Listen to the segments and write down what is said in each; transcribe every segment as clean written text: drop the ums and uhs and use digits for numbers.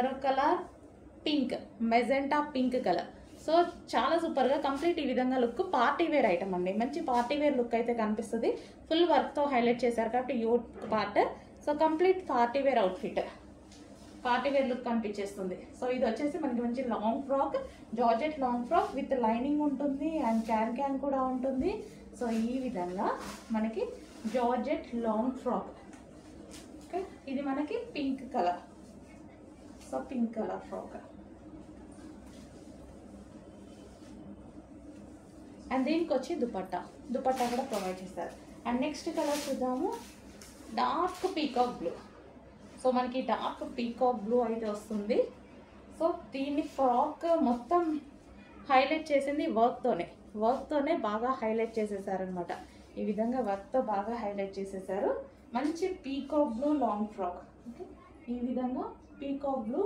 మరొక colour pink, magenta pink colour. So చాలా సూపర్గా కంప్లీట్ ఈ విధంగా లుక్ పార్టీ వేర్ ఐటమ్ అండి. మంచి పార్టీ వేర్ లుక్ అయితే కనిపిస్తుంది. ఫుల్ వర్క్తో హైలైట్ చేశారు కాబట్టి youth part. So complete party wear outfit, party wear look కనిపించేస్తుంది. సో ఇది వచ్చేసి మనకి మంచి long frock, georgette long frock with lining ఉంటుంది అండ్ క్యాన్ కూడా ఉంటుంది. సో ఈ విధంగా మనకి జార్జెట్ లాంగ్ ఫ్రాక్. ఓకే, ఇది మనకి pink colour. So pink colour frock and దీనికి వచ్చి దుపట్టా కూడా ప్రొవైడ్ చేస్తారు. అండ్ నెక్స్ట్ కలర్ చూద్దాము, డార్క్ పీకాక్ బ్లూ. సో మనకి డార్క్ పీకాక్ బ్లూ అయితే వస్తుంది. సో దీన్ని ఫ్రాక్ మొత్తం హైలైట్ చేసింది వర్క్తోనే బాగా హైలైట్ చేసేసారనమాట. ఈ విధంగా వర్క్తో బాగా హైలైట్ చేసేసారు. మంచి peacock blue long frock. Okay, ఈ విధంగా peacock blue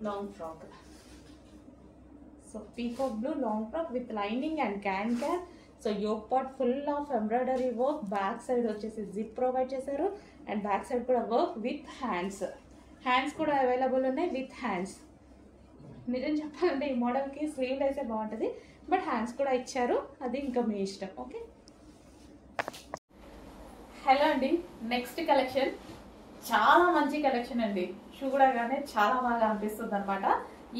long frock. So peacock blue long frock with lining and can. So yoke part full of embroidery work, back side వచ్చేసి జిప్ ప్రొవైడ్ చేశారు అండ్ బ్యాక్ సైడ్ కూడా work with hands కూడా available ఉన్నాయి with hands. నిజం చెప్పాలంటే ఈ మోడల్కి slew అయితే బాగుంటుంది, బట్ హ్యాండ్స్ కూడా ఇచ్చారు, అది ఇంకా మీ ఇష్టం. ఓకే, హలో అండి, నెక్స్ట్ కలెక్షన్ చాలా మంచి కలెక్షన్ అండి. చూడగానే చాలా బాగా అనిపిస్తుంది అనమాట.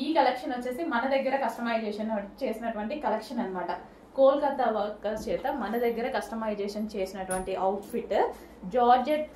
ఈ కలెక్షన్ వచ్చేసి మన దగ్గర కస్టమైజేషన్ చేసినటువంటి కలెక్షన్ అనమాట. కోల్కతా వర్కర్స్ చేత మన దగ్గర కస్టమైజేషన్ చేసినటువంటి అవుట్ఫిట్. జార్జెట్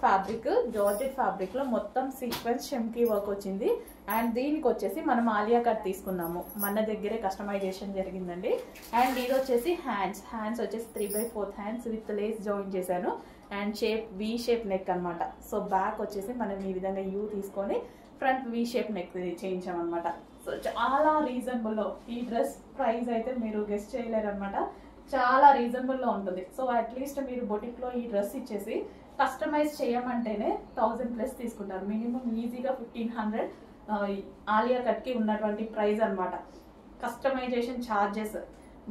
ఫ్యాబ్రిక్ లో మొత్తం సీక్వెన్స్ షెమ్కీ వర్క్ వచ్చింది. అండ్ దీనికి వచ్చేసి మనం ఆలియా కట్ తీసుకున్నాము, మన దగ్గరే కస్టమైజేషన్ జరిగిందండి. అండ్ ఇది వచ్చేసి హ్యాండ్స్ వచ్చేసి 3/4 హ్యాండ్స్ విత్ లేస్ జాయిన్ చేశాను అండ్ వి షేప్ నెక్ అనమాట. సో బ్యాక్ వచ్చేసి మనం ఈ విధంగా యూ తీసుకొని ఫ్రంట్ వి షేప్ నెక్ చేయించామన్నమాట. సో చాలా రీజనబుల్లో, ఈ డ్రెస్ ప్రైస్ అయితే మీరు గెస్ట్ చేయలేరు అనమాట, చాలా రీజనబుల్లో ఉంటుంది. సో అట్లీస్ట్ మీరు బొటిక్లో ఈ డ్రెస్ ఇచ్చేసి కస్టమైజ్ చేయమంటేనే 1000+ తీసుకుంటారు. మినిమం ఈజీగా 1500 ఆలియా కట్కి ఉన్నటువంటి ప్రైస్ అనమాట కస్టమైజేషన్ ఛార్జెస్.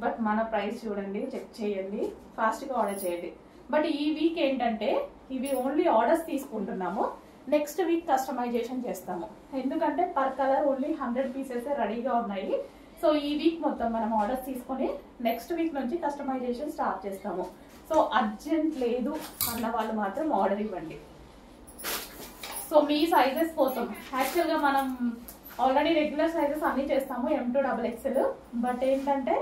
బట్ మన ప్రైస్ చూడండి, చెక్ చేయండి, ఫాస్ట్గా ఆర్డర్ చేయండి. బట్ ఈ వీక్ ఏంటంటే ఇవి ఓన్లీ ఆర్డర్స్ తీసుకుంటున్నాము, నెక్స్ట్ వీక్ కస్టమైజేషన్ చేస్తాము. ఎందుకంటే పర్ కలర్ ఓన్లీ 100 పీసెస్ రెడీగా ఉన్నాయి. సో ఈ వీక్ మొత్తం మనం ఆర్డర్స్ తీసుకొని నెక్స్ట్ వీక్ నుంచి కస్టమైజేషన్ స్టార్ట్ చేస్తాము. సో అర్జెంట్ లేదు అన్న వాళ్ళు మాత్రం ఆర్డర్ ఇవ్వండి. సో మీ సైజెస్ కోసం యాక్చువల్గా మనం ఆల్రెడీ రెగ్యులర్ సైజెస్ అన్నీ చేస్తాము, M2 XXL. బట్ ఏంటంటే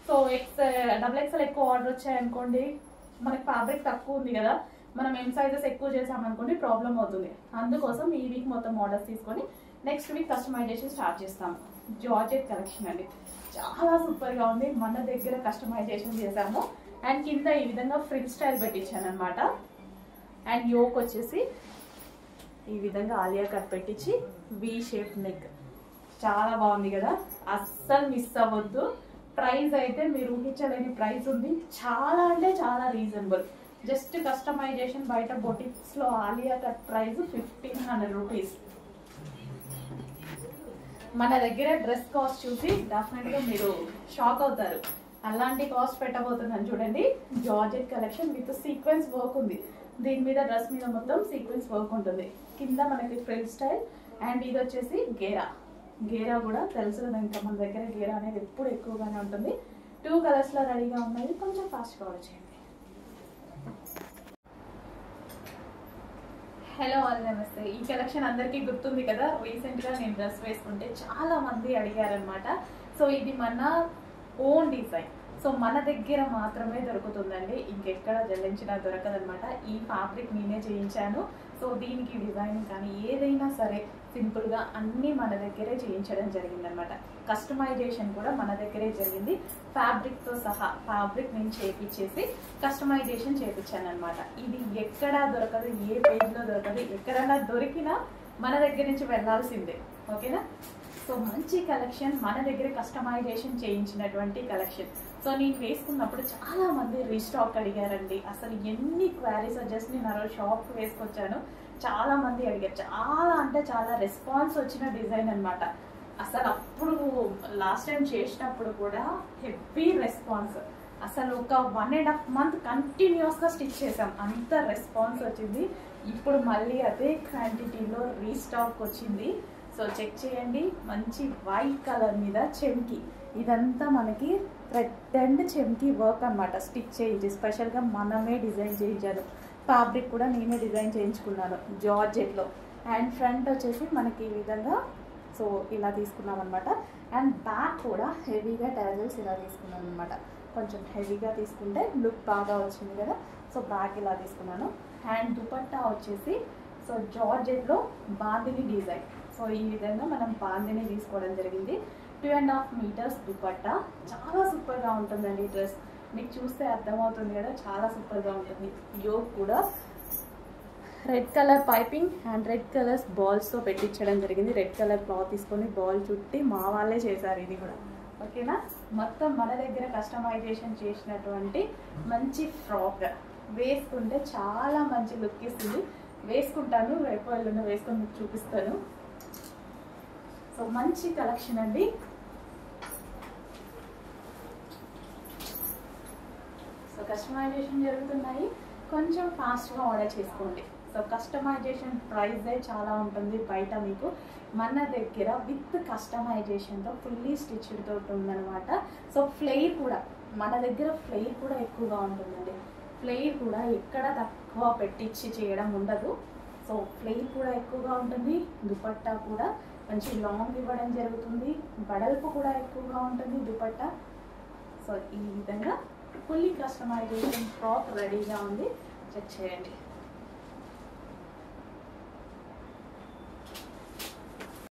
సో XXL ఎక్కువ ఆర్డర్ వచ్చాయనుకోండి, మనకి ఫ్యాబ్రిక్ తక్కువ ఉంది కదా, మనం M సైజెస్ ఎక్కువ చేసామనుకోండి ప్రాబ్లం అవుతుంది. అందుకోసం ఈ వీక్ మొత్తం ఆర్డర్స్ తీసుకొని నెక్స్ట్ వీక్ కస్టమైజేషన్ స్టార్ట్ చేస్తాము. జార్జెట్ కలెక్షన్ అండి, చాలా సూపర్గా ఉంది, మన దగ్గర కస్టమైజేషన్ చేసాము. అండ్ కింద ఈ విధంగా ఫ్రిల్ స్టైల్ పెట్టించాను అనమాట. అండ్ యోక్ వచ్చేసి ఈ విధంగా ఆలియా కట్ పెట్టించి వి షేప్ నెక్, చాలా బాగుంది కదా, అస్సలు మిస్ అవ్వద్దు. ప్రైస్ అయితే మీరు ఊహించలేని ప్రైస్ ఉంది, చాలా అంటే చాలా రీజనబుల్. జస్ట్ కస్టమైజేషన్ బయట బొటిక్స్లో ఆలియా కట్ ప్రైస్ 1500 రూపీస్. మన దగ్గర డ్రెస్ కాస్ట్ చూసి డెఫినెట్గా మీరు షాక్ అవుతారు. అలాంటి కాస్ట్ పెట్టబోతున్నాను చూడండి. Georgette collection with sequence work ఉంది, దీని మీద డ్రెస్ మీద మొత్తం సీక్వెన్స్ వర్క్ ఉంటుంది. కింద మనకి ఫ్రిల్ స్టైల్ అండ్ ఇది వచ్చేసి గేరా కూడా తెలుసు కదా, ఇంకా మన దగ్గర గేరా అనేది ఎప్పుడు ఎక్కువగానే ఉంటుంది. 2 కలర్స్లో రెడీగా ఉన్నాయి, కొంచెం ఫాస్ట్గా ఆర్డర్ చేయండి. హలో ఆల్, నమస్తే. ఈ కలెక్షన్ అందరికీ గుర్తుంది కదా, రీసెంట్గా నేను డ్రెస్ వేసుకుంటే చాలా మంది అడిగారనమాట. సో ఇది మన ఓన్ డిజైన్, సో మన దగ్గర మాత్రమే దొరుకుతుందండి, ఇంకెక్కడ జల్లించినా దొరకదనమాట. ఈ ఫ్యాబ్రిక్ నేనే చేయించాను. సో దీనికి డిజైన్ కానీ ఏదైనా సరే సింపుల్గా అన్నీ మన దగ్గరే చేయించడం జరిగిందనమాట. కస్టమైజేషన్ కూడా మన దగ్గరే జరిగింది, ఫ్యాబ్రిక్తో సహా ఫ్యాబ్రిక్ నేను చేయించేసి కస్టమైజేషన్ చేయించాను అనమాట. ఇది ఎక్కడా దొరకదు, ఏ పేజ్లో దొరకదు, ఎక్కడైనా దొరికినా మన దగ్గర నుంచి వెళ్ళాల్సిందే. ఓకేనా? సో మంచి కలెక్షన్, మన దగ్గర కస్టమైజేషన్ చేయించినటువంటి కలెక్షన్. సో నేను వేసుకున్నప్పుడు చాలా మంది రీస్టాక్ అడిగారండి. అసలు ఎన్ని క్వారీస్ జస్ట్ నేను ఆ రోజు షాప్కి వేసుకొచ్చాను, చాలా మంది అడిగారు. చాలా అంటే చాలా రెస్పాన్స్ వచ్చిన డిజైన్ అనమాట. అసలు అప్పుడు లాస్ట్ టైం చేసినప్పుడు కూడా హెవీ రెస్పాన్స్, అసలు ఒక 1.5 month కంటిన్యూస్గా స్టిచ్ చేసాం, అంత రెస్పాన్స్ వచ్చింది. ఇప్పుడు మళ్ళీ అదే క్వాంటిటీలో రీస్టాక్ వచ్చింది. సో చెక్ చేయండి, మంచి వైట్ కలర్ మీద చెమ్కి, ఇదంతా మనకి థ్రెడ్ అండ్ చెమ్కి వర్క్ అనమాట. స్టిచ్ చేయించి స్పెషల్గా మనమే డిజైన్ చేయించాను. ఫ్యాబ్రిక్ కూడా నేనే డిజైన్ చేయించుకున్నాను జార్జెట్లో. అండ్ ఫ్రంట్ వచ్చేసి మనకి ఈ విధంగా సో ఇలా తీసుకున్నాం అనమాట. అండ్ బ్యాక్ కూడా హెవీగా టాజల్స్ ఇలా తీసుకున్నాను అనమాట. కొంచెం హెవీగా తీసుకుంటే లుక్ బాగా వచ్చింది కదా. సో బ్యాక్ ఇలా తీసుకున్నాను. అండ్ దుపట్టా వచ్చేసి సో జార్జెట్లో బాందిని డిజైన్. సో ఈ విధంగా మనం బాందిని తీసుకోవడం జరిగింది. 2.5 మీటర్స్ దుపట్టా. చాలా సూపర్గా ఉంటుందండి ఈ డ్రెస్. మీకు చూస్తే అర్థమవుతుంది కదా, చాలా సూపర్గా ఉంటుంది. యోగ్ కూడా red colour piping and red colours బాల్స్తో పెట్టించడం జరిగింది. రెడ్ కలర్ క్లాత్ తీసుకొని బాల్ చుట్టి మా వాళ్ళే చేశారు ఇది కూడా. ఓకేనా, మొత్తం మన దగ్గర కస్టమైజేషన్ చేసినటువంటి మంచి ఫ్రాక్. వేసుకుంటే చాలా మంచి లుక్ ఇస్తుంది. వేసుకుంటాను, రేపు ఎల్లుండి వేసుకొని మీకు చూపిస్తాను. సో మంచి కలెక్షన్ అండి. సో కస్టమైజేషన్ జరుగుతున్నాయి, కొంచెం ఫాస్ట్గా ఆర్డర్ చేసుకోండి. సో కస్టమైజేషన్ ప్రైజే చాలా ఉంటుంది బయట. మీకు మన దగ్గర విత్ కస్టమైజేషన్తో ఫుల్లీ స్టిచ్డ్ తోటి ఉందన్నమాట. సో ఫ్లేర్ కూడా మన దగ్గర ఫ్లేర్ కూడా ఎక్కువగా ఉంటుందండి. ఫ్లేర్ కూడా ఎక్కడ తక్కువ పెట్టించి చేయడం ఉండదు. సో ఫ్లేర్ కూడా ఎక్కువగా ఉంటుంది. దుపట్టా కూడా మంచి లాంగ్ ఇవ్వడం జరుగుతుంది. బడల్పు కూడా ఎక్కువగా ఉంటుంది దుపట్టా. సో ఈ విధంగా ఫుల్లీ కస్టమైజేషన్ ఫ్రాక్ రెడీగా ఉంది. చెక్ చేయండి.